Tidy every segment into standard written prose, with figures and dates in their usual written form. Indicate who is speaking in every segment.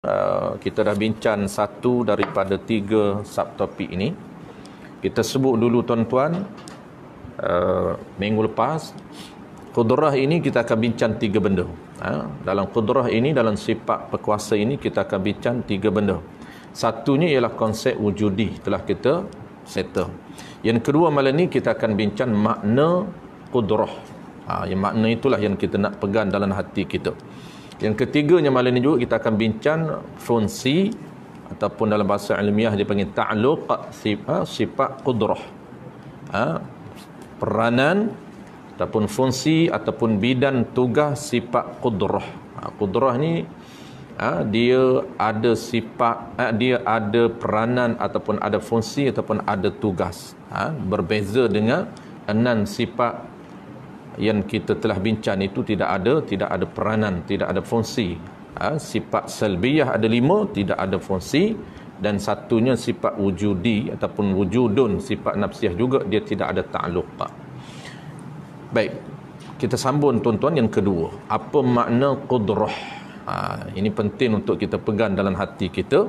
Speaker 1: Kita dah bincang satu daripada tiga subtopik ini. Kita sebut dulu tuan-tuan, minggu lepas qudrah ini kita akan bincang tiga benda. Dalam qudrah ini, dalam sifat berkuasa ini, kita akan bincang tiga benda. Satunya ialah konsep wujudi, telah kita settle. Yang kedua malam ni kita akan bincang makna qudrah. Yang makna itulah yang kita nak pegang dalam hati kita. Yang ketiganya malam ini juga kita akan bincang fungsi ataupun dalam bahasa ilmiah dipanggil ta'luq sifat qudrah. Peranan ataupun fungsi ataupun bidan tugas sifat qudrah. Qudrah ni dia ada sifat, dia ada peranan ataupun ada fungsi ataupun ada tugas. Berbeza dengan enam sifat yang kita telah bincang itu tidak ada peranan, tidak ada fungsi. Sifat salbiyah ada 5, tidak ada fungsi, dan satunya sifat wujudi ataupun wujudun, sifat nafsiyah juga, dia tidak ada ta'luq. Baik, kita sambung tuan-tuan yang kedua. Apa makna qudrah? Ini penting untuk kita pegang dalam hati kita.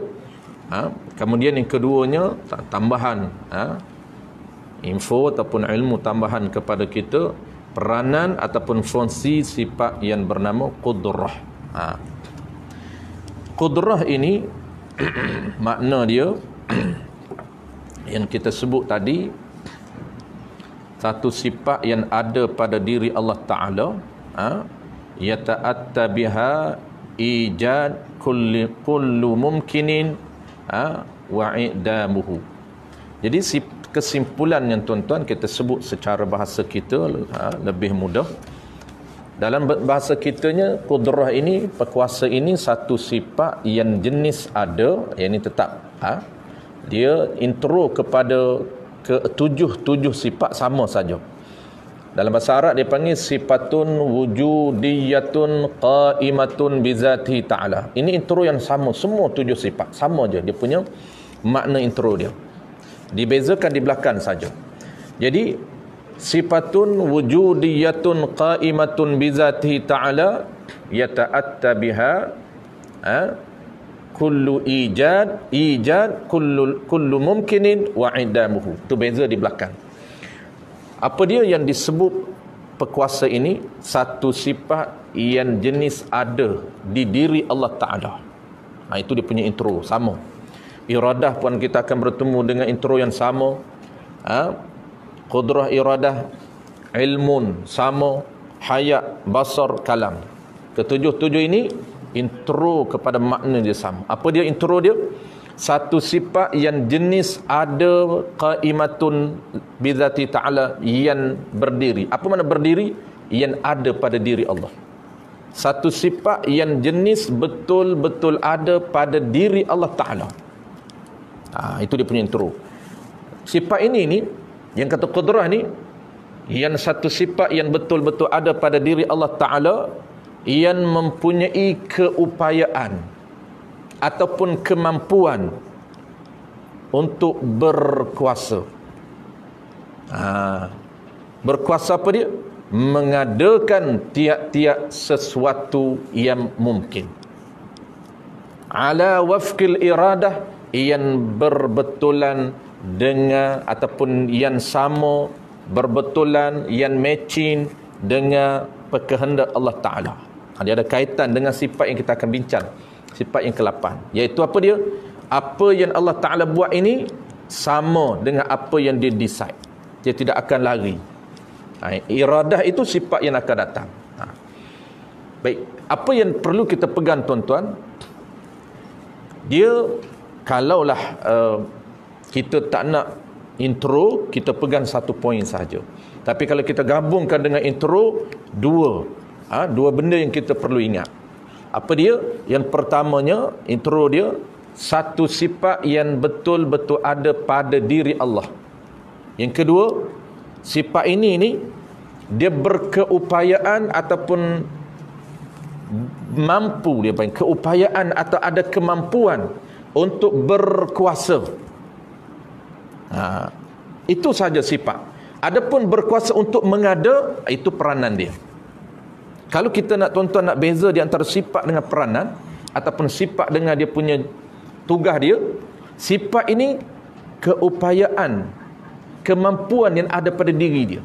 Speaker 1: Kemudian yang keduanya, tambahan info ataupun ilmu tambahan kepada kita, peranan ataupun fungsi sifat yang bernama qudrah. Qudrah ini makna dia yang kita sebut tadi, satu sifat yang ada pada diri Allah Ta'ala, yata'atta biha ijad kullu mumkinin wa i'damuhu. Jadi kesimpulan yang tuan-tuan kita sebut secara bahasa kita lebih mudah. Dalam bahasa kitanya, qudrah ini, perkuasa ini satu sifat yang jenis ada, yang ini tetap. Dia intro kepada tujuh sifat sama saja. Dalam bahasa Arab dia panggil sifatun wujudiyatun qaimatun bizati ta'ala. Ini intro yang sama, semua 7 sifat sama je dia punya makna intro dia. Dibezakan di belakang saja. Jadi sifatun wujudiyatun qaimatun bizatihi ta'ala yata'atta biha kullu ijad kullu mumkinin wa idamuhu. Itu beza di belakang. Apa dia yang disebut perkuasa ini? Satu sifat yang jenis ada di diri Allah Ta'ala. Itu dia punya intro, sama. Iradah pun kita akan bertemu dengan intro yang sama. Qudrah iradah, ilmun sama, hayat, basar, kalam. Ketujuh-tujuh ini intro kepada makna dia sama. Apa dia intro dia? Satu sifat yang jenis ada qaimatun bizati ta'ala, yang berdiri. Apa makna berdiri? Yang ada pada diri Allah. Satu sifat yang jenis betul-betul ada pada diri Allah Ta'ala. Itu dia punya intro. Sifat ini yang kata qudrah ni, yang satu sifat yang betul-betul ada pada diri Allah Ta'ala, yang mempunyai keupayaan ataupun kemampuan untuk berkuasa. Berkuasa apa dia? Mengadakan tiap-tiap sesuatu yang mungkin. Ala wafqil iradah, yang berbetulan dengan ataupun yang sama, berbetulan, yang matching dengan kehendak Allah Ta'ala. Dia ada kaitan dengan sifat yang kita akan bincang, sifat yang ke-8, iaitu apa dia? Apa yang Allah Ta'ala buat ini sama dengan apa yang dia decide. Dia tidak akan lari. Iradah itu sifat yang akan datang. Baik, apa yang perlu kita pegang tuan-tuan? Dia, kalaulah kita tak nak intro, kita pegang satu poin saja. Tapi kalau kita gabungkan dengan intro, dua benda yang kita perlu ingat. Apa dia? Yang pertamanya, intro dia, satu sifat yang betul-betul ada pada diri Allah. Yang kedua, sifat ini dia berkeupayaan ataupun mampu, dia panggil keupayaan atau ada kemampuan untuk berkuasa. Itu saja sifat. Adapun berkuasa untuk mengada, itu peranan dia. Kalau kita nak tuan-tuan nak beza di antara sifat dengan peranan, ataupun sifat dengan dia punya tugas dia. Sifat ini keupayaan, kemampuan yang ada pada diri dia.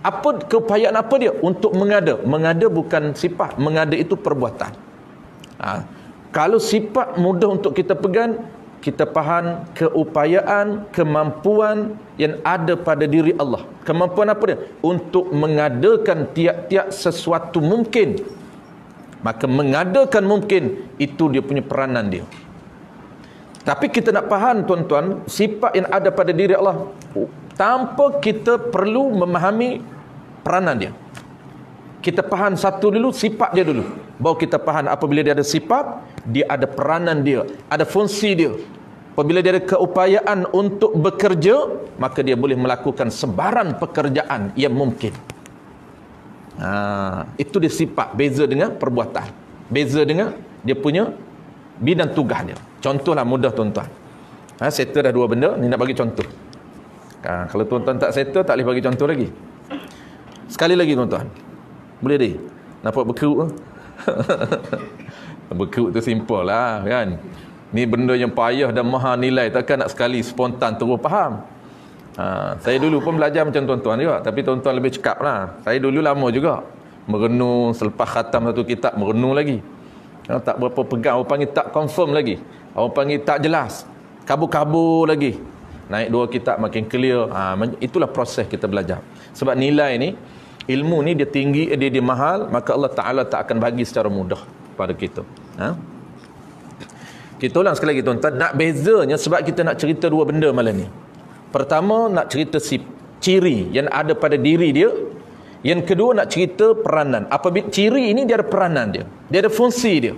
Speaker 1: Apa keupayaan apa dia? Untuk mengada. Mengada bukan sifat, mengada itu perbuatan. Kalau sifat mudah untuk kita pegang, kita faham keupayaan, kemampuan yang ada pada diri Allah. Kemampuan apa dia? Untuk mengadakan tiap-tiap sesuatu mungkin. Maka mengadakan mungkin, itu dia punya peranan dia. Tapi kita nak faham tuan-tuan, sifat yang ada pada diri Allah tanpa kita perlu memahami peranan dia. Kita faham satu dulu, sifat dia dulu. Baru kita faham apabila dia ada sifat, dia ada peranan dia, ada fungsi dia. Apabila dia ada keupayaan untuk bekerja, maka dia boleh melakukan sebaran pekerjaan yang mungkin. Itu dia sifat, beza dengan perbuatan. Beza dengan dia punya bidang tugas dia. Contohlah mudah tuan-tuan. Settle dah dua benda, ni nak bagi contoh. Kalau tuan-tuan tak settle, tak boleh bagi contoh lagi. Sekali lagi tuan-tuan. Boleh dia? Nampak berkerut? Berkerut tu simple lah kan. Ni benda yang payah dan maha nilai. Takkan nak sekali spontan terus faham. Saya dulu pun belajar macam tuan-tuan juga. Tapi tuan-tuan lebih cekap lah. Saya dulu lama juga merenung, selepas khatam satu kitab merenung lagi. Tak berapa pegang. Orang panggil tak confirm lagi. Orang panggil tak jelas. Kabur-kabur lagi. Naik dua kitab makin clear. Itulah proses kita belajar. Sebab nilai ni, ilmu ni dia tinggi, dia mahal, maka Allah Ta'ala tak akan bagi secara mudah pada kita. Kita ulang sekali lagi tuan-tuan. Nak bezanya sebab kita nak cerita dua benda malam ni. Pertama, nak cerita ciri yang ada pada diri dia. Yang kedua, nak cerita peranan. Apabila ciri ini dia ada peranan dia. Dia ada fungsi dia.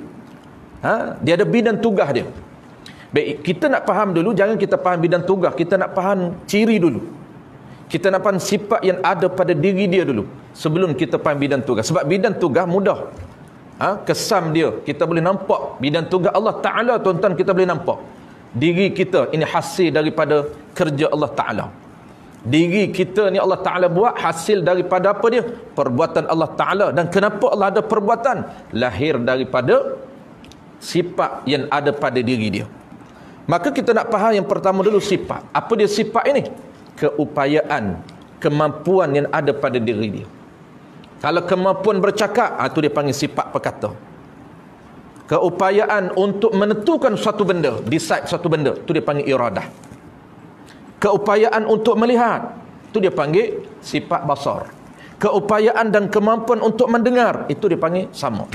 Speaker 1: Dia ada bidang tugas dia. Baik, kita nak faham dulu, jangan kita faham bidang tugas, kita nak faham ciri dulu. Kita nak faham sifat yang ada pada diri dia dulu sebelum kita faham bidang tugas. Sebab bidang tugas mudah. Kesam dia, kita boleh nampak bidang tugas Allah Ta'ala, tuan-tuan, kita boleh nampak. Diri kita ini hasil daripada kerja Allah Ta'ala. Diri kita ni Allah Ta'ala buat hasil daripada apa dia? Perbuatan Allah Ta'ala. Dan kenapa Allah ada perbuatan? Lahir daripada sifat yang ada pada diri dia. Maka kita nak faham yang pertama dulu sifat. Apa dia sifat ini? Keupayaan, kemampuan yang ada pada diri dia. Kalau kemampuan bercakap, itu dia panggil sifat perkata. Keupayaan untuk menentukan suatu benda, decide suatu benda, itu dia panggil iradah. Keupayaan untuk melihat, itu dia panggil sifat basar. Keupayaan dan kemampuan untuk mendengar, itu dia panggil sama.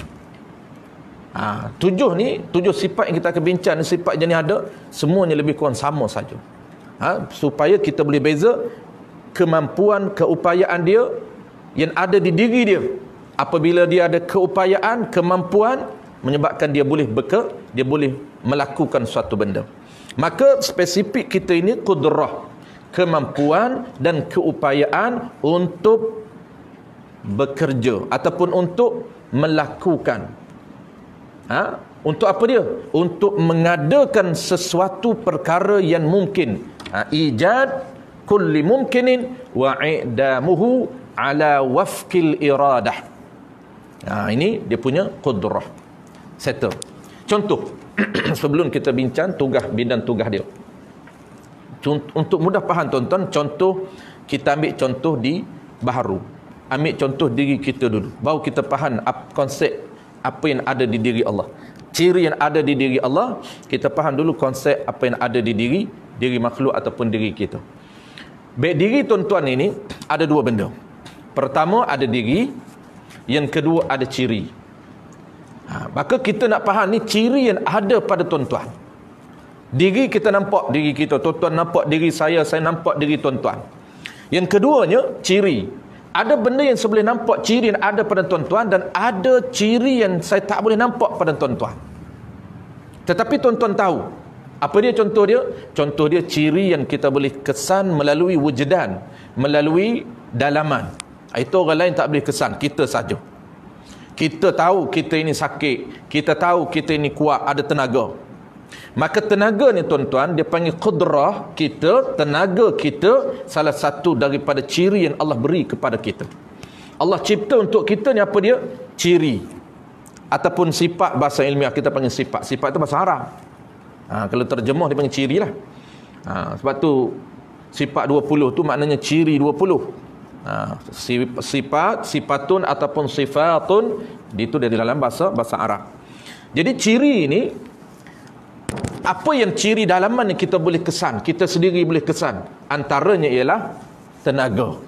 Speaker 1: Tujuh sifat yang kita akan bincang, sifat jenis ada, semuanya lebih kurang sama saja. Supaya kita boleh beza kemampuan, keupayaan dia yang ada di diri dia. Apabila dia ada keupayaan, kemampuan, menyebabkan dia boleh dia boleh melakukan suatu benda. Maka spesifik kita ini qudrah, kemampuan dan keupayaan untuk bekerja ataupun untuk melakukan. Untuk apa dia? Untuk mengadakan sesuatu perkara yang mungkin. Ijad kulli mumkinin wa i'damuhu ala wafqil iradah. Ini dia punya qudrah. Settle. Contoh sebelum kita bincang bidang tugas dia. Untuk mudah faham tuan-tuan, contoh kita ambil contoh di baharu. Ambil contoh diri kita dulu. Baru kita faham konsep apa yang ada di diri Allah. Ciri yang ada di diri Allah, kita faham dulu konsep apa yang ada di diri makhluk ataupun diri kita. Baik, diri tuan-tuan ini ada dua benda. Pertama ada diri, yang kedua ada ciri. Maka kita nak faham ni ciri yang ada pada tuan-tuan. Diri kita nampak diri kita, tuan-tuan nampak diri saya nampak diri tuan-tuan. Yang keduanya ciri. Ada benda yang saya boleh nampak ciri yang ada pada tuan-tuan, dan ada ciri yang saya tak boleh nampak pada tuan-tuan. Tetapi tuan-tuan tahu. Apa dia contoh dia? Contoh dia ciri yang kita boleh kesan melalui wujudan, melalui dalaman. Itu orang lain tak boleh kesan, kita saja. Kita tahu kita ini sakit, kita tahu kita ini kuat, ada tenaga. Maka tenaga ni tuan-tuan, dia panggil qudrah kita, tenaga kita, salah satu daripada ciri yang Allah beri kepada kita. Allah cipta untuk kita ni apa dia? Ciri. ataupun sifat, bahasa ilmiah kita panggil sifat. Sifat itu bahasa Arab. Kalau terjemuh dia panggil ciri lah. Sebab tu sifat 20 tu maknanya ciri 20. Sifat, sifatun ataupun sifatun, itu dari dalam bahasa Arab. Jadi ciri ini, apa yang ciri dalaman yang kita boleh kesan, kita sendiri boleh kesan, antaranya ialah tenaga.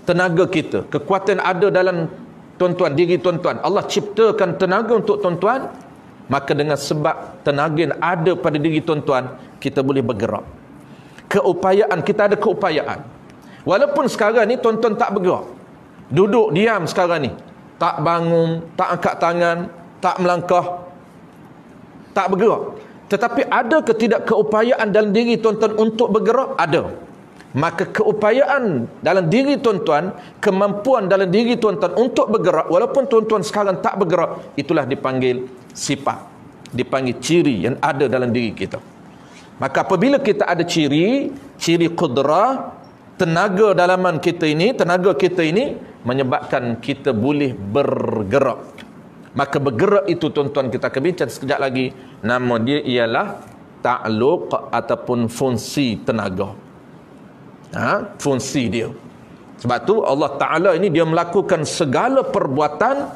Speaker 1: Tenaga kita, kekuatan ada dalam tuan-tuan, diri tuan-tuan. Allah ciptakan tenaga untuk tuan-tuan, maka dengan sebab tenaga yang ada pada diri tuan-tuan, kita boleh bergerak. Keupayaan, kita ada keupayaan. Walaupun sekarang ni tuan-tuan tak bergerak, duduk diam sekarang ni, tak bangun, tak angkat tangan, tak melangkah, tak bergerak. Tetapi ada ke tidak keupayaan dalam diri tuan-tuan untuk bergerak? Ada. Maka keupayaan dalam diri tuan-tuan, kemampuan dalam diri tuan-tuan untuk bergerak, walaupun tuan-tuan sekarang tak bergerak, itulah dipanggil sifat, dipanggil ciri yang ada dalam diri kita. Maka apabila kita ada ciri qudrah, tenaga dalaman kita ini, tenaga kita ini menyebabkan kita boleh bergerak. Maka bergerak itu tuan-tuan, kita akan bincang sekejap lagi, nama dia ialah ta'luq ataupun fungsi tenaga. Fungsi dia. Sebab tu Allah Ta'ala ini dia melakukan segala perbuatan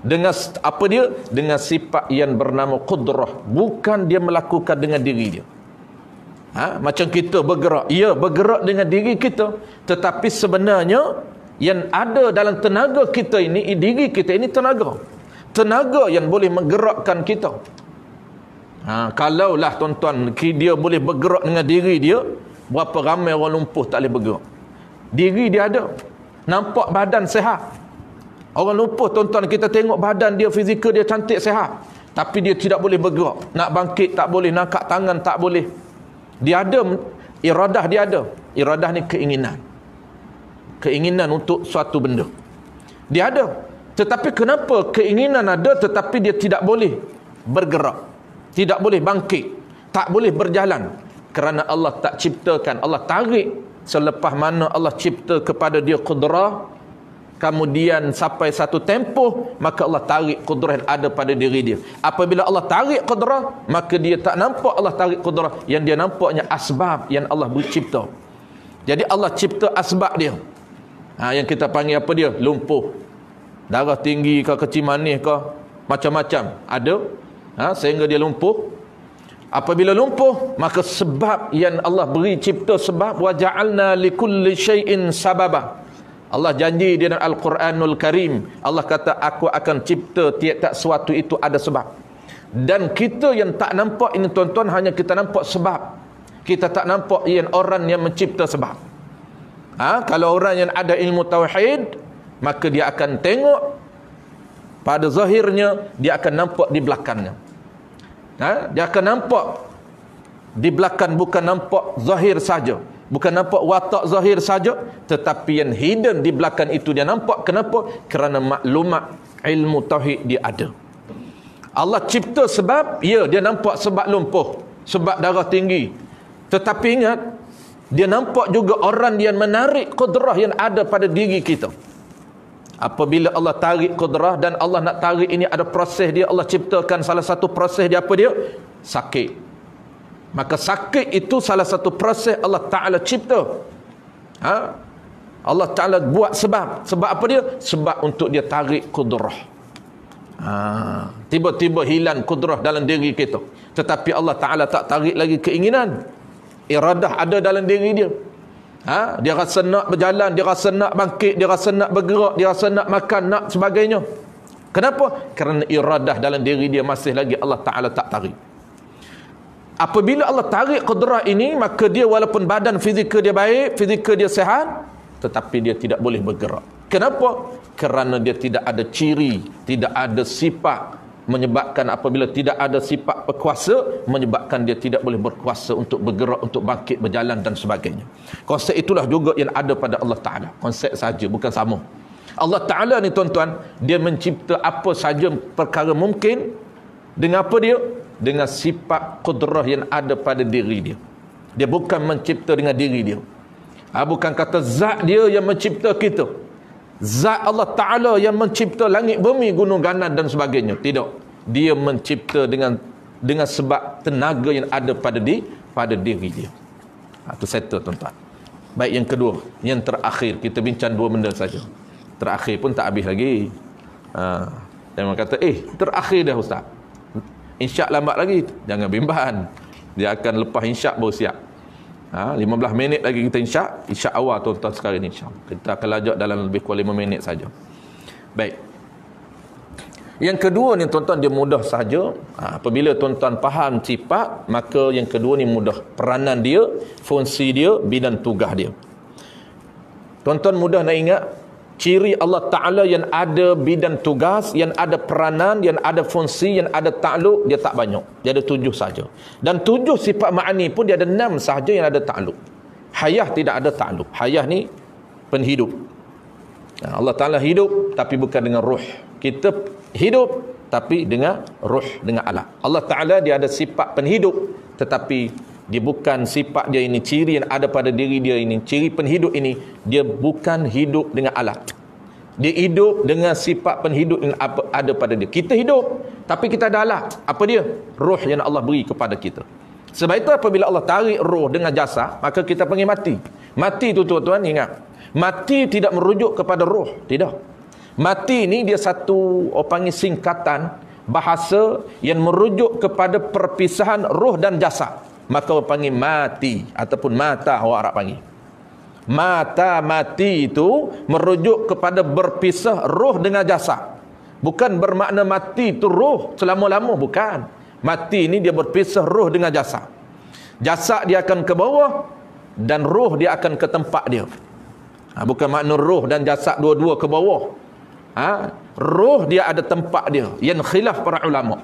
Speaker 1: dengan apa dia? Dengan sifat yang bernama qudrah. Bukan dia melakukan dengan diri dia. Macam kita bergerak, ya, bergerak dengan diri kita, tetapi sebenarnya yang ada dalam tenaga kita ini, diri kita ini tenaga yang boleh menggerakkan kita. Kalaulah tuan-tuan dia boleh bergerak dengan diri dia, berapa ramai orang lumpuh tak boleh bergerak. Diri dia ada, nampak badan sihat. Orang lumpuh tuan-tuan, kita tengok badan dia, fizikal dia cantik sihat, tapi dia tidak boleh bergerak. Nak bangkit tak boleh, nak angkat tangan tak boleh. Dia ada iradah, dia ada. Iradah ni keinginan. Keinginan untuk suatu benda. Dia ada. Tetapi kenapa keinginan ada tetapi dia tidak boleh bergerak, tidak boleh bangkit, tak boleh berjalan? Kerana Allah tak ciptakan, Allah tarik selepas mana Allah cipta kepada dia qudrah, kemudian sampai satu tempoh, maka Allah tarik qudrah yang ada pada diri dia. Apabila Allah tarik qudrah, maka dia tak nampak Allah tarik qudrah, yang dia nampaknya asbab yang Allah cipta. Jadi Allah cipta asbab dia. Yang kita panggil apa dia? Lumpuh. Darah tinggi ke, kecil manis ke, macam-macam ada. Sehingga dia lumpuh. Apabila lumpuh, maka sebab yang Allah beri cipta sebab, wa ja'alna likulli syai'in sababa. Allah janji di dalam Al-Quranul Karim, Allah kata aku akan cipta tiap-tiap sesuatu itu ada sebab. Dan kita yang tak nampak ini tuan-tuan, hanya kita nampak sebab. Kita tak nampak yang orang yang mencipta sebab. Kalau orang yang ada ilmu tauhid, maka dia akan tengok pada zahirnya, dia akan nampak di belakangnya. Dia akan nampak di belakang, bukan nampak zahir saja, bukan nampak watak zahir saja, tetapi yang hidden di belakang itu dia nampak. Kenapa? Kerana maklumat ilmu tauhid dia ada. Allah cipta sebab, ya, dia nampak sebab lumpuh, sebab darah tinggi. Tetapi ingat, dia nampak juga orang yang menarik qudrah yang ada pada diri kita. Apabila Allah tarik qudrah, dan Allah nak tarik ini ada proses dia. Allah ciptakan salah satu proses dia, apa dia? Sakit. Maka sakit itu salah satu proses Allah Ta'ala cipta. Allah Ta'ala buat sebab. Sebab apa dia? Sebab untuk dia tarik qudrah. Tiba-tiba hilang qudrah dalam diri kita, tetapi Allah Ta'ala tak tarik lagi keinginan. Iradah ada dalam diri dia. Dia rasa nak berjalan, dia rasa nak bangkit, dia rasa nak bergerak, dia rasa nak makan, nak sebagainya. Kenapa? Kerana iradah dalam diri dia masih lagi Allah Ta'ala tak tarik. Apabila Allah tarik qudrah ini, maka dia walaupun badan fizikal dia baik, fizikal dia sihat, tetapi dia tidak boleh bergerak. Kenapa? Kerana dia tidak ada ciri, tidak ada sifat, menyebabkan apabila tidak ada sifat berkuasa, menyebabkan dia tidak boleh berkuasa untuk bergerak, untuk bangkit, berjalan dan sebagainya. Konsep itulah juga yang ada pada Allah Ta'ala. Konsep saja, bukan sama. Allah Ta'ala ni tuan-tuan, dia mencipta apa saja perkara mungkin. Dengan apa dia? Dengan sifat qudrah yang ada pada diri dia. Dia bukan mencipta dengan diri dia. Bukan kata zat dia yang mencipta kita. Zat Allah Ta'ala yang mencipta langit, bumi, gunung, ganan dan sebagainya. Tidak. Dia mencipta dengan sebab tenaga yang ada pada diri dia. Itu settle tuan-tuan. Baik, yang kedua, yang terakhir, kita bincang dua benda saja. Terakhir pun tak habis lagi. Dia kata, terakhir dah ustaz. Insya' lambat lagi. Jangan bimbang. Dia akan lepas insya' baru siap. 15 minit lagi kita insya' awal tuan-tuan sekarang ni, insya'. Kita akan lajak dalam lebih kurang 5 minit saja. Baik. Yang kedua ni tuan-tuan, dia mudah saja. Apabila tuan-tuan faham sifat, maka yang kedua ni mudah. Peranan dia, fungsi dia, bidang tugas dia. Tuan-tuan mudah nak ingat, ciri Allah Ta'ala yang ada bidang tugas, yang ada peranan, yang ada fungsi, yang ada takluk, dia tak banyak. Dia ada 7 saja. Dan 7 sifat ma'ani pun dia ada 6 sahaja yang ada takluk. Hayah tidak ada takluk. Hayah ni penghidup. Allah Ta'ala hidup tapi bukan dengan ruh. Kita hidup tapi dengan ruh, dengan alat. Allah Ta'ala dia ada sifat penghidup, tetapi dia bukan sifat dia ini, ciri yang ada pada diri dia ini, ciri penghidup ini, dia bukan hidup dengan alat. Dia hidup dengan sifat penghidup yang ada pada dia. Kita hidup, tapi kita ada alat. Apa dia? Roh yang Allah beri kepada kita. Sebab itu apabila Allah tarik roh dengan jasad, maka kita panggil mati. Mati itu tuan-tuan ingat, mati tidak merujuk kepada roh. Tidak. Mati ini dia satu, orang panggil singkatan bahasa yang merujuk kepada perpisahan roh dan jasad. Maka orang panggil mati ataupun mata, orang Arab panggil. Mata, mati itu merujuk kepada berpisah roh dengan jasad. Bukan bermakna mati itu roh selama-lama, bukan. Mati ini dia berpisah roh dengan jasad. Jasad dia akan ke bawah dan roh dia akan ke tempat dia. Bukan makna roh dan jasad dua-dua ke bawah. Roh dia ada tempat dia, yang khilaf para ulama.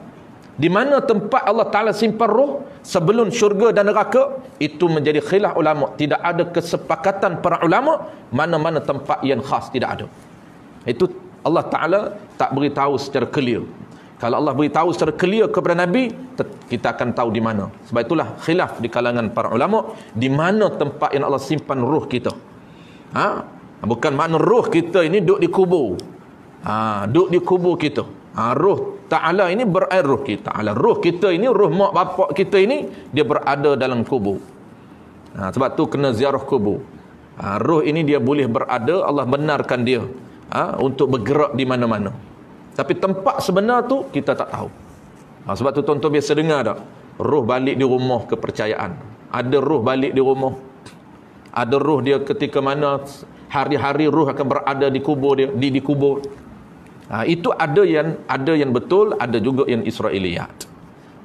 Speaker 1: Di mana tempat Allah Ta'ala simpan roh sebelum syurga dan neraka, itu menjadi khilaf ulama. Tidak ada kesepakatan para ulama mana-mana tempat yang khas, tidak ada. Itu Allah Ta'ala tak beritahu secara clear. Kalau Allah beritahu secara clear kepada Nabi, kita akan tahu di mana. Sebab itulah khilaf di kalangan para ulama, di mana tempat yang Allah simpan roh kita. Bukan makna roh kita ini duduk di kubur. Duduk di kubur kita. Roh Ta'ala ini berair roh kita. Roh kita ini, roh mak bapak kita ini, dia berada dalam kubur. Sebab tu kena ziarah kubur. Roh ini dia boleh berada, Allah benarkan dia untuk bergerak di mana-mana. Tapi tempat sebenar tu kita tak tahu. Sebab tu tuan-tuan biasa dengar tak? Roh balik di rumah kepercayaan. Ada roh balik di rumah. Ada roh dia ketika mana hari-hari roh akan berada di kubur dia, di kubur. Itu ada yang betul, ada juga yang Israiliyat.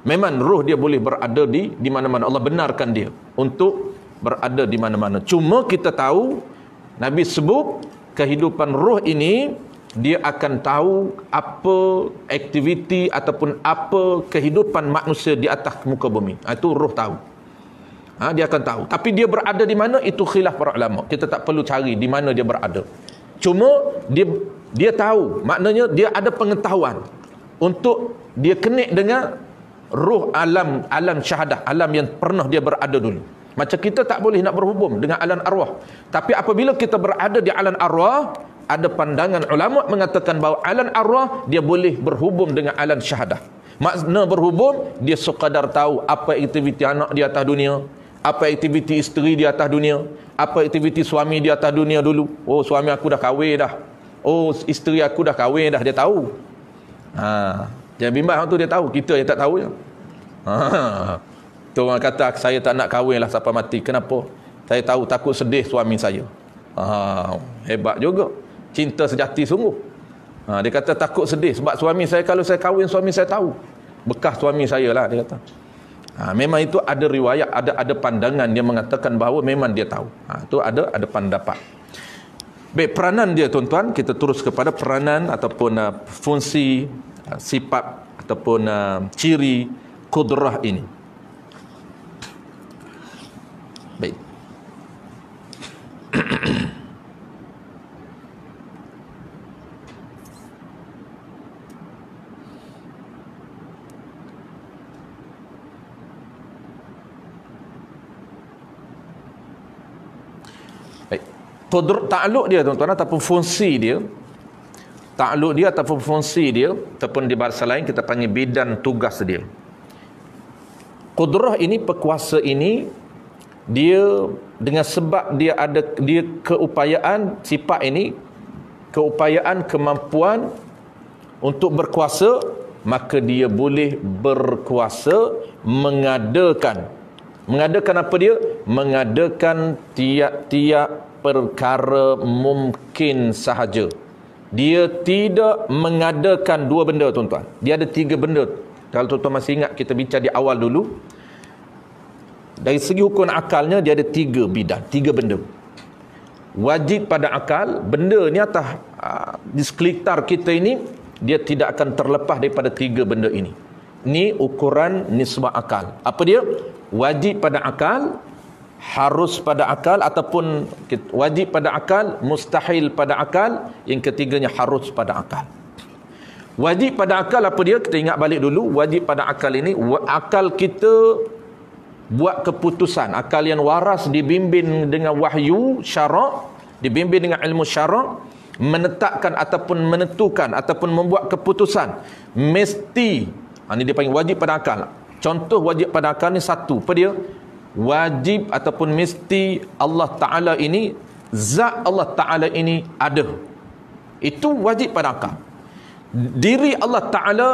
Speaker 1: Memang roh dia boleh berada di mana-mana. Allah benarkan dia untuk berada di mana-mana. Cuma kita tahu, Nabi sebut kehidupan roh ini, dia akan tahu apa aktiviti ataupun apa kehidupan manusia di atas muka bumi. Itu roh tahu. Dia akan tahu. Tapi dia berada di mana, itu khilaf para ulama. Kita tak perlu cari di mana dia berada. Cuma dia tahu, maknanya dia ada pengetahuan untuk dia connect dengan roh alam syahadah, alam yang pernah dia berada dulu. Macam kita tak boleh nak berhubung dengan alam arwah. Tapi apabila kita berada di alam arwah, ada pandangan ulama mengatakan bahawa alam arwah dia boleh berhubung dengan alam syahadah. Makna berhubung, dia sekadar tahu apa aktiviti anak di atas dunia, apa aktiviti isteri di atas dunia, apa aktiviti suami di atas dunia dulu. Oh, suami aku dah kahwin dah. Oh, isteri aku dah kahwin dah, dia tahu. Jangan bimbang tu, dia tahu. Kita yang tak tahu je. Tu orang kata saya tak nak kahwin lah sampai mati. Kenapa? Saya tahu takut sedih suami saya. Hebat juga. Cinta sejati sungguh. Dia kata takut sedih sebab suami saya, kalau saya kahwin suami saya tahu. Bekas suami saya lah, dia kata. Memang itu ada riwayat, ada pandangan yang mengatakan bahawa memang dia tahu. Itu ada pendapat. Baik, peranan dia tuan-tuan, kita terus kepada peranan ataupun fungsi, sifat ataupun ciri kudrah ini. Baik. Baik. Ta'aluk dia tuan-tuan ataupun fungsi dia, ta'aluk dia ataupun fungsi dia, ataupun di bahasa lain kita panggil bidan tugas dia. Qudrah ini, perkuasa ini, dia dengan sebab dia ada dia keupayaan, sifat ini keupayaan, kemampuan untuk berkuasa, maka dia boleh berkuasa mengadakan apa dia? Mengadakan tiap-tiap perkara mungkin sahaja. Dia tidak mengadakan dua benda tuan-tuan. Dia ada tiga benda. Kalau tuan-tuan masih ingat kita bincang di awal dulu, dari segi hukum akalnya dia ada tiga bidang, tiga benda. Wajib pada akal, benda ni atas di sekitar kita ini, dia tidak akan terlepas daripada tiga benda ini. Ini ukuran nisbah akal. Apa dia? Wajib pada akal, harus pada akal, ataupun wajib pada akal, mustahil pada akal, yang ketiganya harus pada akal. Wajib pada akal apa dia? Kita ingat balik dulu. Wajib pada akal ini, akal kita buat keputusan, akal yang waras, dibimbing dengan wahyu syarak, dibimbing dengan ilmu syarak, menetapkan ataupun menentukan ataupun membuat keputusan mesti, ini dia panggil wajib pada akal. Contoh wajib pada akal ni satu, apa dia? Wajib ataupun mesti Allah Ta'ala ini, zat Allah Ta'ala ini ada. Itu wajib pada akal. Diri Allah Ta'ala,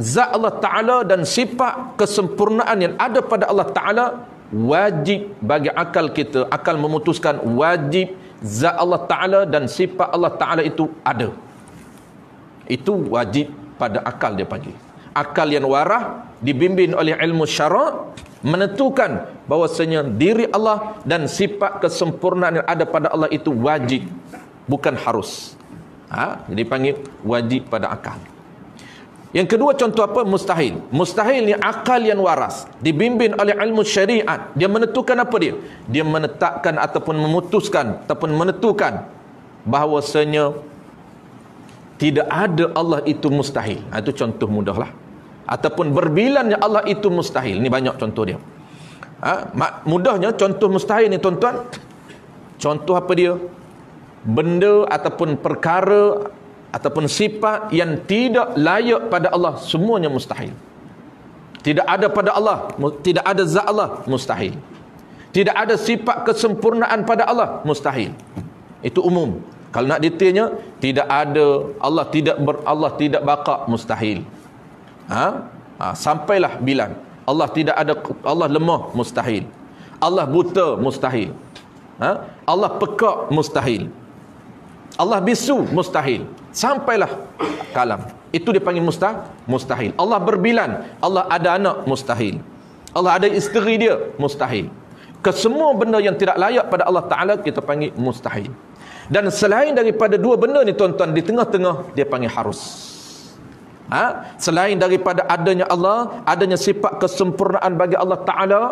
Speaker 1: zat Allah Ta'ala dan sifat kesempurnaan yang ada pada Allah Ta'ala, wajib bagi akal kita, akal memutuskan wajib zat Allah Ta'ala dan sifat Allah Ta'ala itu ada. Itu wajib pada akal dia panggil. Akal yang warah, dibimbing oleh ilmu syarak, menentukan bahawasanya diri Allah dan sifat kesempurnaan yang ada pada Allah itu wajib, bukan harus. Jadi panggil wajib pada akal. Yang kedua contoh apa? Mustahil. Mustahil ni akal yang waras, dibimbing oleh ilmu syariat. Dia menentukan apa dia? Dia menetapkan ataupun memutuskan ataupun menentukan bahawasanya tidak ada Allah itu mustahil. Itu contoh mudahlah. Ataupun berbilangnya Allah itu mustahil. Ini banyak contoh dia. Mudahnya contoh mustahil ni tuan-tuan. Contoh apa dia? Benda ataupun perkara ataupun sifat yang tidak layak pada Allah, semuanya mustahil. Tidak ada pada Allah, tidak ada zat Allah, mustahil. Tidak ada sifat kesempurnaan pada Allah, mustahil. Itu umum. Kalau nak detailnya, tidak ada Allah, tidak baqa, mustahil. Sampailah bilang Allah tidak ada, Allah lemah, mustahil. Allah buta, mustahil. Allah pekak, mustahil. Allah bisu, mustahil. Sampailah kalam. Itu dipanggil mustahil. Allah berbilan, Allah ada anak, mustahil. Allah ada isteri dia, mustahil. Kesemua benda yang tidak layak pada Allah Ta'ala kita panggil mustahil. Dan selain daripada dua benda ni tuan-tuan, di tengah-tengah dia panggil harus. Selain daripada adanya Allah, adanya sifat kesempurnaan bagi Allah Ta'ala,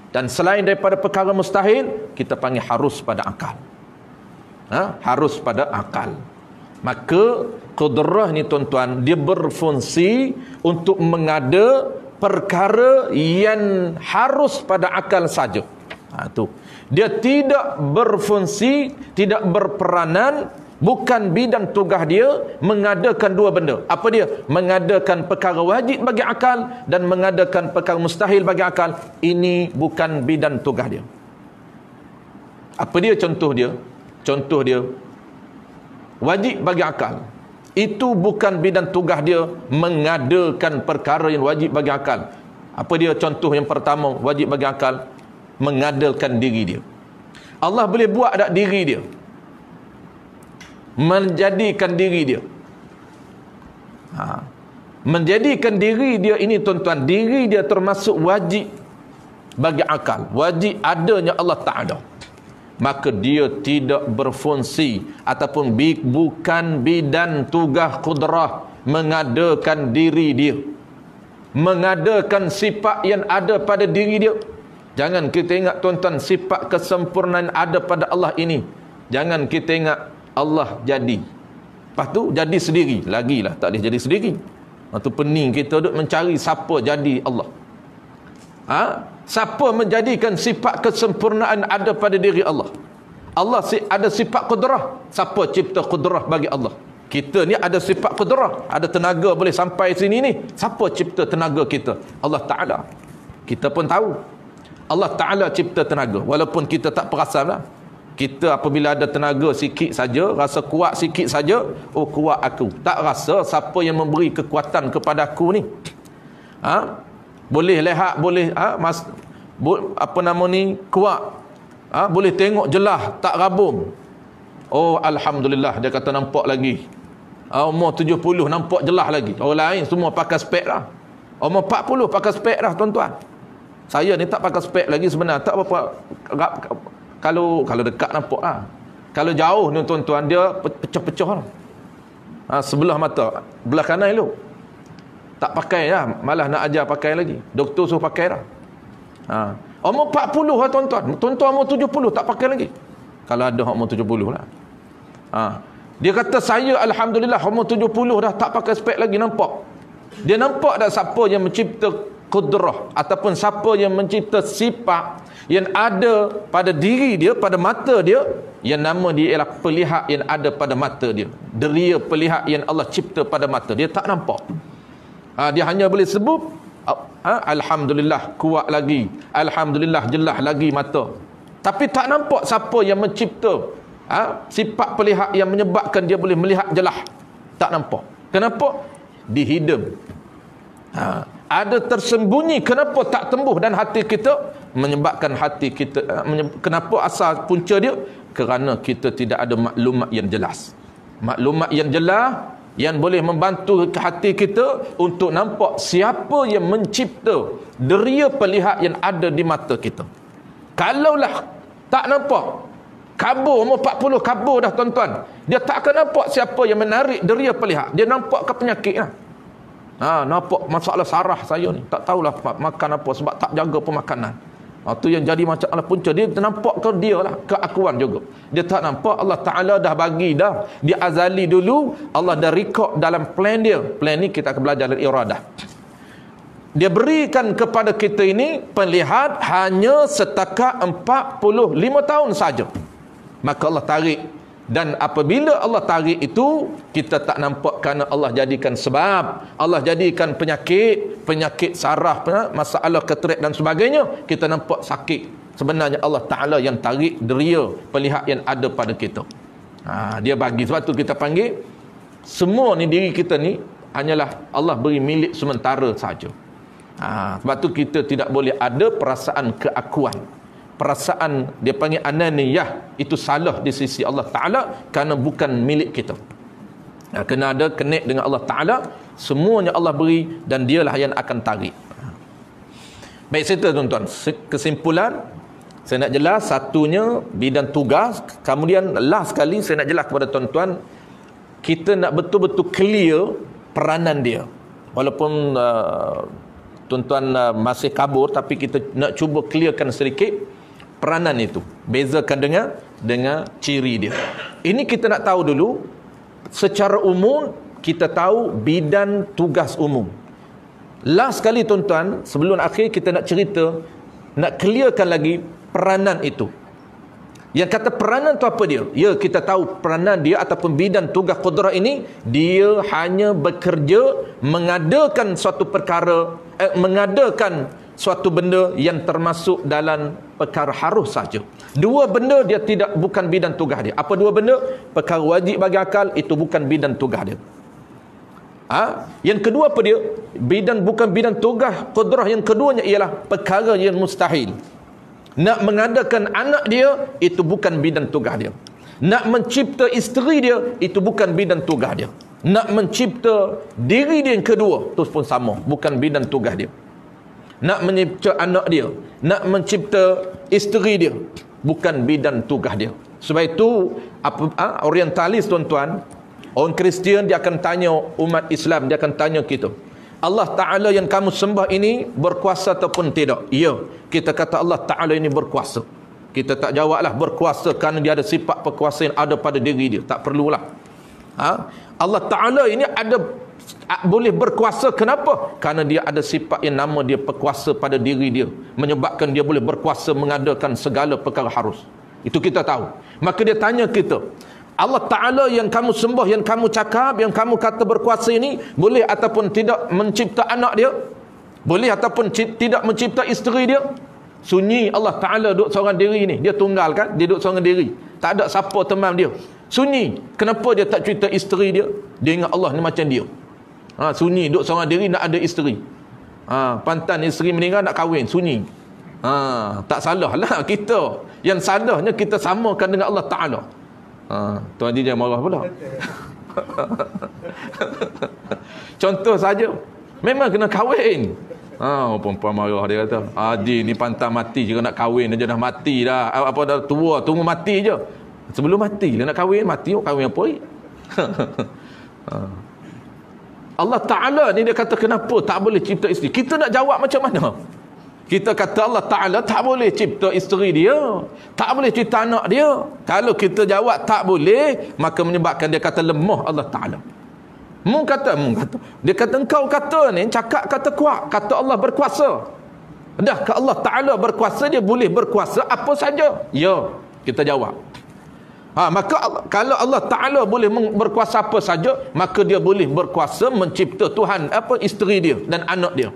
Speaker 1: dan selain daripada perkara mustahil, kita panggil harus pada akal. Harus pada akal. Maka qudrah ni tuan-tuan, dia berfungsi untuk mengada perkara yang harus pada akal saja. Tu. Dia tidak berfungsi, tidak berperanan, bukan bidang tugas dia mengadakan dua benda. Apa dia? Mengadakan perkara wajib bagi akal dan mengadakan perkara mustahil bagi akal. Ini bukan bidang tugas dia. Apa dia contoh dia? Contoh dia, wajib bagi akal. Itu bukan bidang tugas dia mengadakan perkara yang wajib bagi akal. Apa dia contoh yang pertama wajib bagi akal? Mengadakan diri dia. Allah boleh buat tak diri dia? Menjadikan diri dia. Menjadikan diri dia ini tuan-tuan, diri dia termasuk wajib bagi akal. Wajib adanya Allah Ta'ala. Maka dia tidak berfungsi ataupun bukan bidang tugas qudrah mengadakan diri dia, mengadakan sifat yang ada pada diri dia. Jangan kita ingat tuan-tuan, sifat kesempurnaan ada pada Allah ini, jangan kita ingat Allah jadi, lepas tu jadi sendiri. Lagilah tak boleh jadi sendiri. Lepas tu pening kita duduk mencari siapa jadi Allah. Siapa menjadikan sifat kesempurnaan ada pada diri Allah? Allah ada sifat qudrah. Siapa cipta qudrah bagi Allah? Kita ni ada sifat qudrah, ada tenaga boleh sampai sini ni. Siapa cipta tenaga kita? Allah Ta'ala. Kita pun tahu Allah Ta'ala cipta tenaga, walaupun kita tak perasan lah. Kita apabila ada tenaga sikit saja, rasa kuat sikit saja, oh kuat aku. Tak rasa siapa yang memberi kekuatan kepada aku ni. Boleh lihat, boleh apa nama ni, kuat. Boleh tengok jelas, tak rabung. Oh Alhamdulillah, dia kata nampak lagi. Umur 70 nampak jelas lagi. Orang lain semua pakai spek lah. Umur 40 pakai spek dah tuan-tuan. Saya ni tak pakai spek lagi sebenarnya. Tak apa-apa. Kalau dekat nampak lah. Kalau jauh ni tuan-tuan, dia pecah-pecah lah. Sebelah mata, belah kanan elok. Tak pakai lah, malah nak ajar pakai lagi. Doktor suruh pakai lah. Umur 40 lah tuan-tuan. Tuan-tuan umur 70 tak pakai lagi. Kalau ada umur 70 lah. Dia kata saya Alhamdulillah umur 70 dah tak pakai spek lagi, nampak. Dia nampak tak siapa yang mencipta qudrah, ataupun siapa yang mencipta sifat yang ada pada diri dia, pada mata dia, yang nama dia ialah pelihat yang ada pada mata dia. Deria pelihat yang Allah cipta pada mata dia, tak nampak. Dia hanya boleh sebut Alhamdulillah kuat lagi, Alhamdulillah jelas lagi mata, tapi tak nampak siapa yang mencipta sifat pelihat yang menyebabkan dia boleh melihat jelas. Tak nampak. Kenapa? Dihidam. Ada tersembunyi. Kenapa tak tembuh dan hati kita? Menyebabkan hati kita, kenapa asal punca dia? Kerana kita tidak ada maklumat yang jelas. Maklumat yang jelas yang boleh membantu hati kita untuk nampak siapa yang mencipta deria pelihat yang ada di mata kita. Kalaulah tak nampak, kabur, umur 40 kabur dah tuan-tuan, dia tak akan nampak siapa yang menarik deria pelihat. Dia nampak ke penyakit lah. Nampak masalah saraf saya ni, tak tahulah makan apa sebab tak jaga pemakanan. Tu yang jadi masalah punca. Dia nampak ke dia lah keakuan juga. Dia tak nampak Allah Ta'ala dah bagi dah. Dia azali dulu, Allah dah record dalam plan dia. Plan ni kita akan belajar dari iradah. Dia berikan kepada kita ini penlihat hanya setakat 45 tahun saja. Maka Allah tarik. Dan apabila Allah tarik itu, kita tak nampak kerana Allah jadikan sebab. Allah jadikan penyakit saraf, masalah katarak dan sebagainya. Kita nampak sakit. Sebenarnya Allah Ta'ala yang tarik deria pelihat yang ada pada kita. Dia bagi. Sebab tu kita panggil, semua ni diri kita ni hanyalah Allah beri milik sementara saja. Sebab tu kita tidak boleh ada perasaan keakuan. Perasaan dia panggil ananiyah, itu salah di sisi Allah Ta'ala kerana bukan milik kita. Kena ada connect dengan Allah Ta'ala. Semuanya Allah beri dan dialah yang akan tarik. Baik, serta tuan-tuan, kesimpulan saya nak jelas satunya bidang tugas. Kemudian last sekali saya nak jelas kepada tuan-tuan, kita nak betul-betul clear peranan dia. Walaupun tuan-tuan masih kabur, tapi kita nak cuba clearkan sedikit peranan itu, bezakan dengan ciri dia. Ini kita nak tahu dulu. Secara umum kita tahu bidan tugas umum. Last sekali tuan-tuan, sebelum akhir kita nak cerita, nak clearkan lagi peranan itu. Yang kata peranan tu apa dia? Ya, kita tahu peranan dia ataupun bidan tugas qudrah ini, dia hanya bekerja mengadakan suatu perkara, mengadakan suatu benda yang termasuk dalam perkara harus saja. Dua benda dia bukan bidang tugas dia. Apa dua benda? Perkara wajib bagi akal, itu bukan bidang tugas dia. Yang kedua apa dia? Bukan bidang tugas qudrah. Yang keduanya ialah perkara yang mustahil. Nak mengadakan anak dia, itu bukan bidang tugas dia. Nak mencipta isteri dia, itu bukan bidang tugas dia. Nak mencipta diri dia yang kedua, itu pun sama, bukan bidang tugas dia. Nak mencipta anak dia, nak mencipta isteri dia, bukan bidang tugas dia. Sebab itu orientalis tuan-tuan, orang Kristian, dia akan tanya umat Islam, dia akan tanya kita, Allah Ta'ala yang kamu sembah ini berkuasa ataupun tidak? Ya, kita kata Allah Ta'ala ini berkuasa. Kita tak jawablah berkuasa kerana dia ada sifat perkuasa yang ada pada diri dia. Tak perlulah. Allah Ta'ala ini boleh berkuasa. Kenapa? Kerana dia ada sifat yang nama dia berkuasa pada diri dia, menyebabkan dia boleh berkuasa mengadakan segala perkara harus. Itu kita tahu. Maka dia tanya kita, Allah Ta'ala yang kamu sembah, yang kamu cakap, yang kamu kata berkuasa ini, boleh ataupun tidak mencipta anak dia? Boleh ataupun tidak mencipta isteri dia? Sunyi Allah Ta'ala duduk seorang diri ni. Dia tunggal kan? Dia duduk seorang diri. Tak ada siapa teman dia. Sunyi. Kenapa dia tak cerita isteri dia? Dia ingat Allah ni macam dia. Sunyi. Duduk seorang diri nak ada isteri. Pantan isteri meninggal nak kahwin. Sunyi. Tak salah lah kita. Yang salahnya kita samakan dengan Allah Ta'ala. Tuan Haji jangan marah pula. Contoh saja. Memang kena kahwin. Perempuan marah, dia kata, Haji ni pantang mati je nak kahwin aja, dah mati dah. Apa dah tua, tunggu mati je. Sebelum mati dia nak kahwin, mati kahwin apa? Allah Ta'ala ni dia kata kenapa tak boleh cipta isteri? Kita nak jawab macam mana? Kita kata Allah Ta'ala tak boleh cipta isteri dia, tak boleh cipta anak dia. Kalau kita jawab tak boleh, maka menyebabkan dia kata lemah Allah Ta'ala. Mu kata. Dia kata engkau kata ni, cakap kata kuat, kata Allah berkuasa. Dah ke Allah Ta'ala berkuasa, dia boleh berkuasa apa saja. Ya, kita jawab. Maka kalau Allah Ta'ala boleh berkuasa apa saja, maka dia boleh berkuasa mencipta Tuhan isteri dia dan anak dia.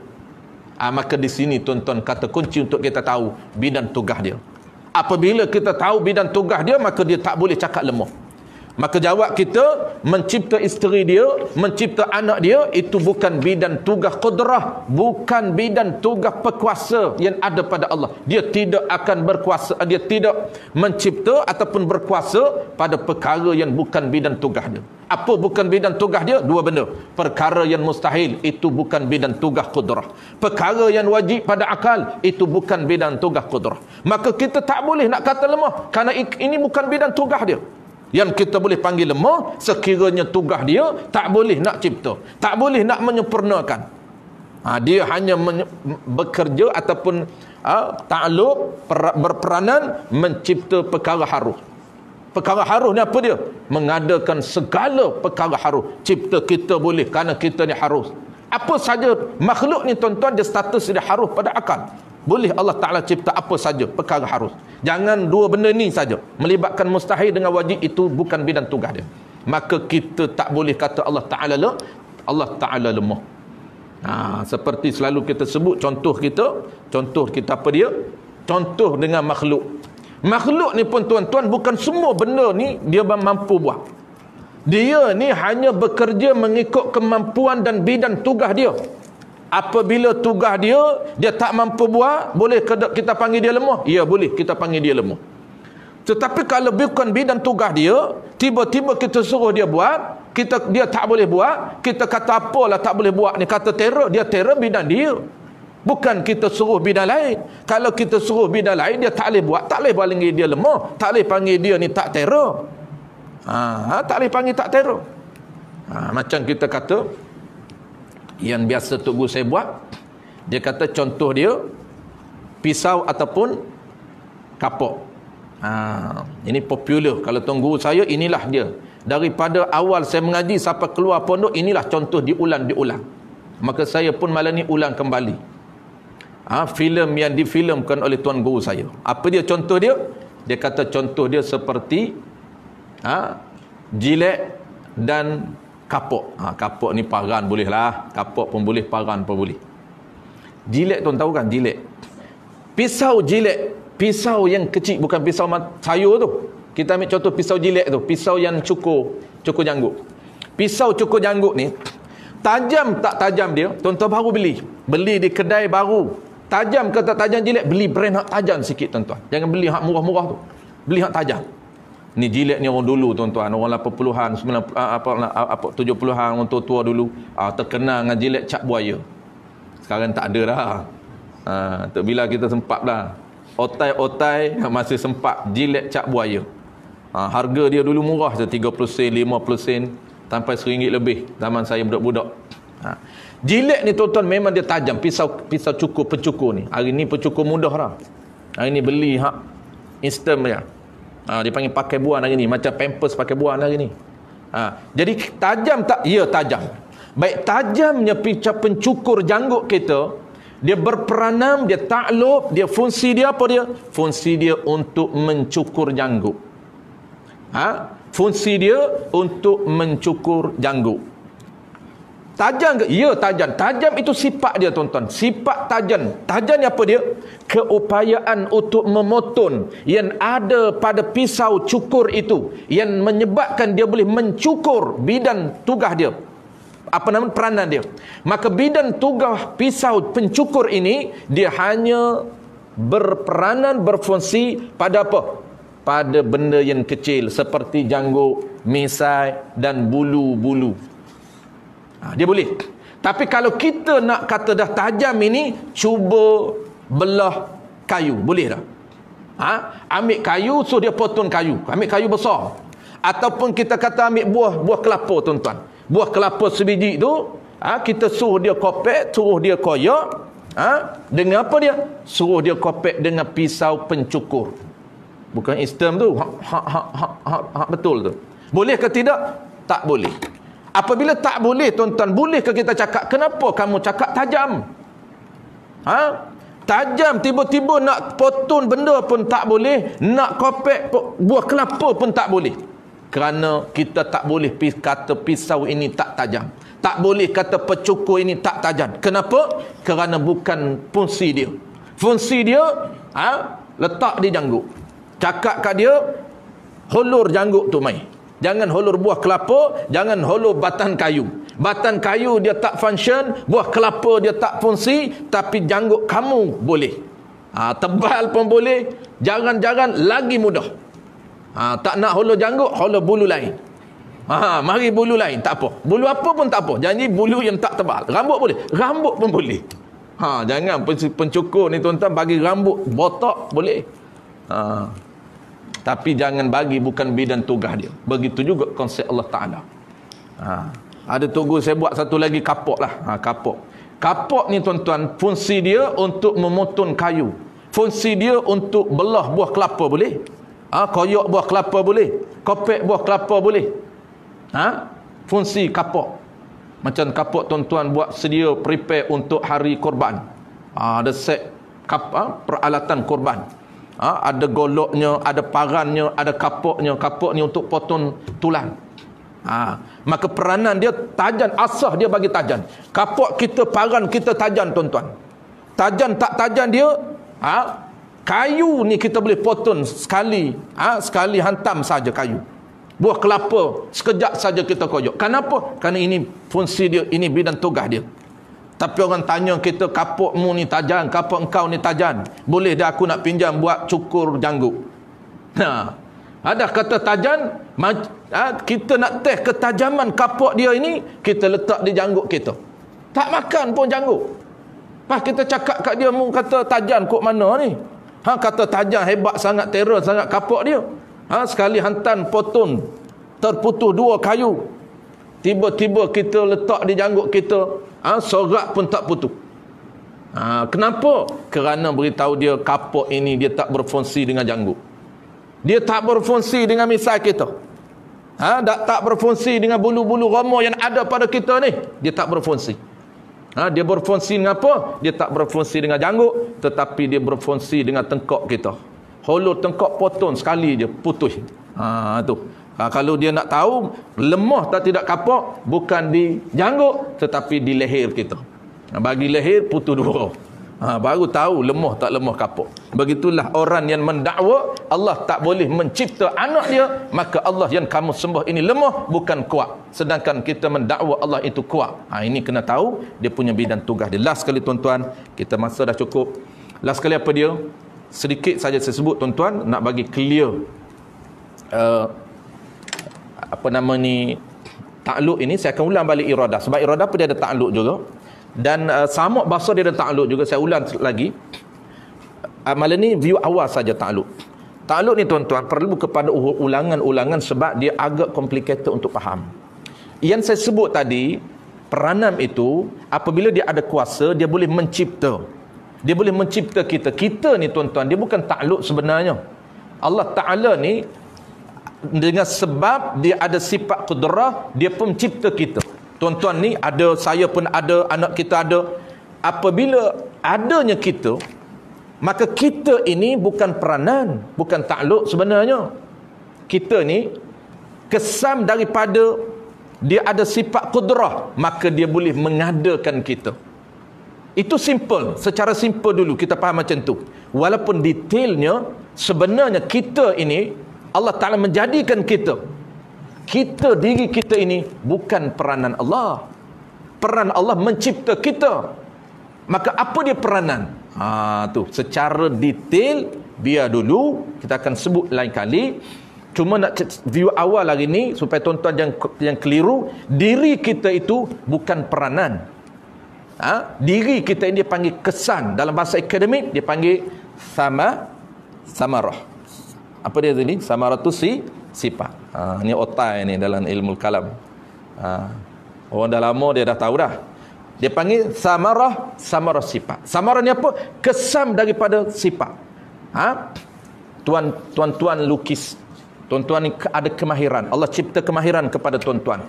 Speaker 1: Maka di sini tuan-tuan kata kunci untuk kita tahu bidang tugas dia. Apabila kita tahu bidang tugas dia, maka dia tak boleh cakap lemah. Maka jawab kita, mencipta isteri dia, mencipta anak dia, itu bukan bidang tugas qudrah, bukan bidang tugas berkuasa yang ada pada Allah. Dia tidak akan berkuasa, dia tidak mencipta ataupun berkuasa pada perkara yang bukan bidang tugas dia. Apa bukan bidang tugas dia? Dua benda. Perkara yang mustahil, itu bukan bidang tugas qudrah. Perkara yang wajib pada akal, itu bukan bidang tugas qudrah. Maka kita tak boleh nak kata lemah, kerana ini bukan bidang tugas dia. Yang kita boleh panggil lemah sekiranya tugas dia tak boleh nak cipta, tak boleh nak menyempurnakan. Dia hanya bekerja ataupun takluk, berperanan mencipta perkara harus. Perkara harus ni apa dia? Mengadakan segala perkara harus. Cipta kita boleh kerana kita ni harus. Apa saja makhluk ni tuan-tuan, dia status dia harus pada akal. Boleh Allah Ta'ala cipta apa saja perkara harus. Jangan dua benda ni saja. Melibatkan mustahil dengan wajib, itu bukan bidang tugas dia. Maka kita tak boleh kata Allah Ta'ala lemah. Seperti selalu kita sebut contoh kita apa dia? Contoh dengan makhluk. Makhluk ni pun tuan-tuan, bukan semua benda ni dia mampu buat. Dia ni hanya bekerja mengikut kemampuan dan bidang tugas dia. Apabila tugas dia tak mampu buat, boleh kita panggil dia lemah? Ya, boleh kita panggil dia lemah. Tetapi kalau bukan bidang tugas dia, tiba-tiba kita suruh dia buat, dia tak boleh buat, kita kata apalah tak boleh buat ni, kata terror, dia terror bidang dia. Bukan kita suruh bidang lain. Kalau kita suruh bidang lain, dia tak boleh buat, tak boleh panggil dia lemah, tak boleh panggil dia ni tak terror. Tak boleh panggil tak terror. Macam kita kata, yang biasa Tok Guru saya buat, dia kata contoh dia pisau ataupun kapok. Ini popular. Kalau Tok Guru saya, inilah dia. Daripada awal saya mengaji sampai keluar pondok, inilah contoh diulang. Maka saya pun malam ni ulang kembali filem yang difilmkan oleh Tuan Guru saya. Apa dia contoh dia? Dia kata contoh dia seperti jilet dan kapok. Kapok ni paran boleh lah. Kapok pun boleh, paran pun boleh. Jilet tuan tahu kan? Jilet. Pisau jilet. Pisau yang kecil, bukan pisau sayur tu. Kita ambil contoh pisau jilet tu. Pisau yang cukur janggut. Pisau cukur janggut ni, tajam tak tajam dia, tuan-tuan baru beli. Beli di kedai baru. Tajam ke tak tajam jilet, beli brand hak tajam sikit tuan-tuan. Jangan beli hak murah-murah tu. Beli hak tajam. Ni jilet ni orang dulu tuan-tuan, orang 80-an, 70-an, orang tua-tua dulu terkenal dengan jilet cap buaya. Sekarang tak ada dah. Bila kita sempat dah. Otai-otai masih sempat jilet cap buaya. Harga dia dulu murah je, 30 sen, 50 sen, sampai RM1 lebih zaman saya budak-budak. Jilet ni tuan-tuan memang dia tajam. Pisau pencukur ni. Hari ni pencukur mudah lah. Hari ni beli hak instant je. Dia panggil pakai buah hari ni, macam Pampers pakai buah hari ni. Jadi tajam tak? Ya, tajam. Baik tajamnya pencukur janggut kita, dia berperanan, dia takluk, dia fungsi dia apa dia? Fungsi dia untuk mencukur janggut. Fungsi dia untuk mencukur janggut. Tajam ke? Ya, tajam. Tajam itu sifat dia, tuan-tuan. Sifat tajam. Tajam ni apa dia? Keupayaan untuk memotong yang ada pada pisau cukur itu, yang menyebabkan dia boleh mencukur bidang tugas dia. Apa nama peranan dia? Maka bidang tugas pisau pencukur ini, dia hanya berperanan, berfungsi pada apa? Pada benda yang kecil seperti janggut, misai dan bulu-bulu. Dia boleh. Tapi kalau kita nak kata dah tajam ini, cuba belah kayu, boleh tak? Ambil kayu, so dia potong kayu. Ambil kayu besar. Ataupun kita kata ambil buah kelapa, tuan-tuan. Buah kelapa sebiji tu, kita suruh dia kopek, suruh dia koyak. Dengan apa dia? Suruh dia kopek dengan pisau pencukur. Bukan istem tu. Betul tu. Boleh ke tidak? Tak boleh. Apabila tak boleh, tuan-tuan, bolehkah kita cakap, kenapa kamu cakap tajam? Tajam, tiba-tiba nak potong benda pun tak boleh, nak kopek buah kelapa pun tak boleh. Kerana kita tak boleh kata pisau ini tak tajam. Tak boleh kata pencukur ini tak tajam. Kenapa? Kerana bukan fungsi dia. Fungsi dia, letak di janggut. Cakap kat dia, hulur janggut tu mai. Jangan hulur buah kelapa, jangan hulur batang kayu. Batang kayu dia tak function, buah kelapa dia tak fungsi, tapi janggut kamu boleh. Tebal pun boleh, jangan-jangan lagi mudah. Tak nak hulur janggut, hulur bulu lain. Mari bulu lain, tak apa. Bulu apa pun tak apa. Janji bulu yang tak tebal. Rambut boleh, rambut pun boleh. Jangan pencukur ni, tuan-tuan, bagi rambut botak boleh. Tapi jangan bagi bukan bidang tugas dia. Begitu juga konsep Allah Ta'ala. Ada tunggu saya buat satu lagi kapok lah. Kapok. Kapok ni, tuan-tuan, fungsi dia untuk memotong kayu. Fungsi dia untuk belah buah kelapa boleh. Koyak buah kelapa boleh. Kopek buah kelapa boleh. Fungsi kapok. Macam kapok, tuan-tuan, buat sedia prepare untuk hari korban. Ada set peralatan korban. Ada goloknya, ada parannya, ada kapoknya. Kapok ni untuk potong tulang. Maka peranan dia tajam, asah dia bagi tajam. Kapok kita, paran kita tajam, tuan-tuan. Tajam tak tajam dia, kayu ni kita boleh potong sekali. Sekali hantam saja kayu. Buah kelapa sekejap saja kita koyak. Kenapa? Kerana ini fungsi dia, ini bidang tugas dia. Tapi orang tanya kita, kapokmu ni tajam, kapok engkau ni tajam, boleh dah aku nak pinjam buat cukur janggut. Ada kata tajam, kita nak test ketajaman kapok dia ini, kita letak di janggut kita. Tak makan pun janggut. Kita cakap kat dia, mu kata tajam kok mana ni? Kata tajam hebat sangat, terror sangat kapok dia. Sekali hantam potong, terputus dua kayu. Tiba-tiba kita letak di janggut kita, sorak pun tak putus. Kenapa? Kerana beritahu dia kapok ini dia tak berfungsi dengan janggut. Dia tak berfungsi dengan misai kita. Tak berfungsi dengan bulu-bulu roma yang ada pada kita ni. Dia tak berfungsi. Dia berfungsi dengan apa? Dia tak berfungsi dengan janggut, tetapi dia berfungsi dengan tengkok kita. Hulur tengkok potong sekali je, putus. Tu. Kalau dia nak tahu lemah tak tidak kapok, bukan di janggut tetapi di leher kita. Bagi leher putus dua. Baru tahu lemah tak lemah kapok. Begitulah orang yang mendakwa Allah tak boleh mencipta anak dia, maka Allah yang kamu sembah ini lemah, bukan kuat. Sedangkan kita mendakwa Allah itu kuat. Ini kena tahu dia punya bidang tugas dia. Last sekali, tuan-tuan, kita masa dah cukup. Last sekali apa dia? Sedikit saja saya sebut, tuan-tuan, nak bagi clear takluk ini. Saya akan ulang balik iradah, sebab iradah pun dia ada takluk juga, dan samak bahasa dia ada takluk juga. Saya ulang lagi. Malam ni view awal saja takluk. Takluk ni, tuan-tuan, perlu kepada ulangan-ulangan sebab dia agak complicated untuk faham. Yang saya sebut tadi, peranan itu apabila dia ada kuasa, dia boleh mencipta. Dia boleh mencipta kita. Kita ni, tuan-tuan, dia bukan takluk sebenarnya. Allah Ta'ala ni dengan sebab dia ada sifat qudrah, dia pun mencipta kita. Tuan-tuan ni ada, saya pun ada, anak kita ada. Apabila adanya kita, maka kita ini bukan peranan, bukan takluk sebenarnya. kita ni kesan daripada dia ada sifat qudrah, maka dia boleh mengadakan kita. Itu simple, secara simple dulu kita faham macam tu. Walaupun detailnya sebenarnya kita ini Allah Ta'ala menjadikan kita, diri kita ini bukan peranan Allah. Peran Allah mencipta kita. Maka apa dia peranan? Tu secara detail biar dulu, kita akan sebut lain kali. Cuma nak view awal hari ni supaya tuan-tuan yang keliru, diri kita itu bukan peranan. Diri kita ini dia panggil kesan. Dalam bahasa akademik dia panggil samarah. Apa dia tadi? Samarah tu sifat. Ni otai ni dalam ilmu kalam. Orang dah lama dia dah tahu dah. Dia panggil samarah sifat. Samarah ni apa? Kesan daripada sifat. Tuan-tuan lukis. Tuan-tuan ni ada kemahiran. Allah cipta kemahiran kepada tuan-tuan.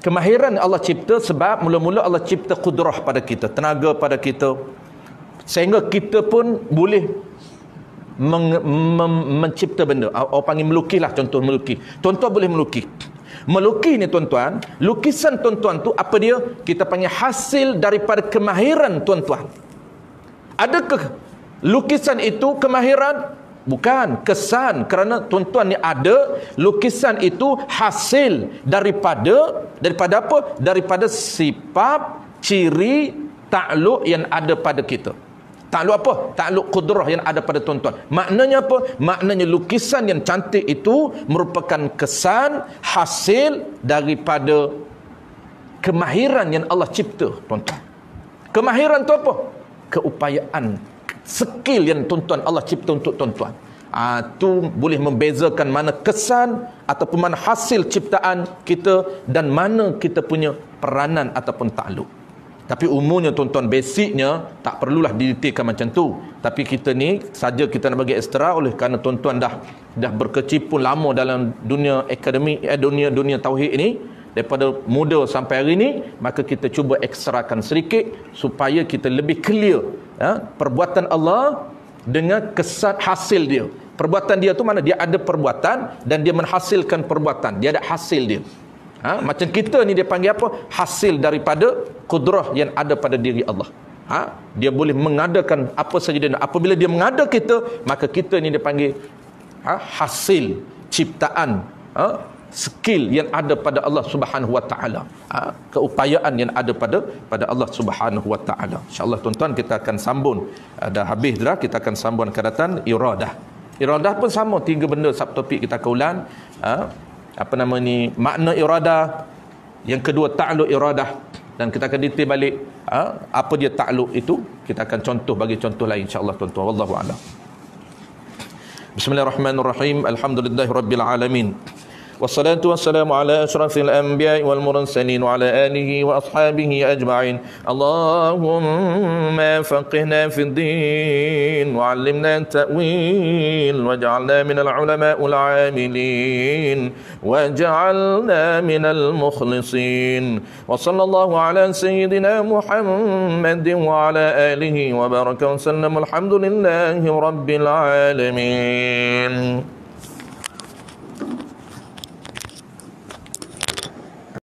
Speaker 1: Kemahiran Allah cipta sebab mula-mula Allah cipta qudrah pada kita, tenaga pada kita, sehingga kita pun boleh mencipta benda. Orang panggil melukis lah, contoh melukis. Tuan-tuan boleh melukis. Melukis ni tuan-tuan, lukisan tuan-tuan tu apa dia? Kita panggil hasil daripada kemahiran tuan-tuan. Adakah lukisan itu kemahiran? Bukan, kesan. Kerana tuan-tuan ni ada lukisan itu hasil daripada apa? Daripada sifat, ciri, takluk yang ada pada kita. Takluk apa? Takluk qudrah yang ada pada tuan-tuan. Maknanya apa? Maknanya lukisan yang cantik itu merupakan kesan, hasil daripada kemahiran yang Allah cipta, tuan-tuan. Kemahiran tu apa? Keupayaan, skill yang tuan-tuan Allah cipta untuk tuan-tuan. Tu boleh membezakan mana kesan ataupun mana hasil ciptaan kita dan mana kita punya peranan ataupun takluk. Tapi umumnya tuan-tuan, basicnya tak perlulah didetailkan macam tu. Tapi kita ni saja kita nak bagi ekstra oleh kerana tuan-tuan dah berkecimpung lama dalam dunia akademik, dunia tauhid ini, daripada muda sampai hari ni, maka kita cuba ekstrakan sedikit supaya kita lebih clear perbuatan Allah dengan kesan hasil dia. Perbuatan dia tu mana? Dia ada perbuatan dan dia menghasilkan perbuatan. Dia ada hasil dia. Macam kita ni dia panggil apa? Hasil daripada qudrah yang ada pada diri Allah. Dia boleh mengadakan apa saja dia nak. Apabila dia mengada kita, maka kita ni dia panggil hasil ciptaan, skill yang ada pada Allah Subhanahu wa taala, keupayaan yang ada pada Allah Subhanahu wa taala. Insya-Allah tuan-tuan kita akan sambung, dah habis dah, kita akan sambung akan datang iradah. Iradah pun sama, 3 benda subtopik kita akan ulang. Makna iradah, yang kedua takluk iradah, dan kita akan detail balik apa dia takluk itu. Kita akan bagi contoh lain insya-Allah tuan-tuan. Wallahu a'lam. Bismillahirrahmanirrahim. Alhamdulillahirabbil alamin. Wassalatu wassalamu ala asyrafil anbiya'i wal mursalin wa ala alihi wa ashabihi ajma'in. Allahumma faqihna fid din wa 'allimna at-ta'wil waj'alna minal ulama'il 'amilin waj'alna minal mukhlisin. Wa sallallahu ala sayyidina Muhammadin wa ala alihi wa baraka wa sallam. Alhamdulillahi rabbil alamin.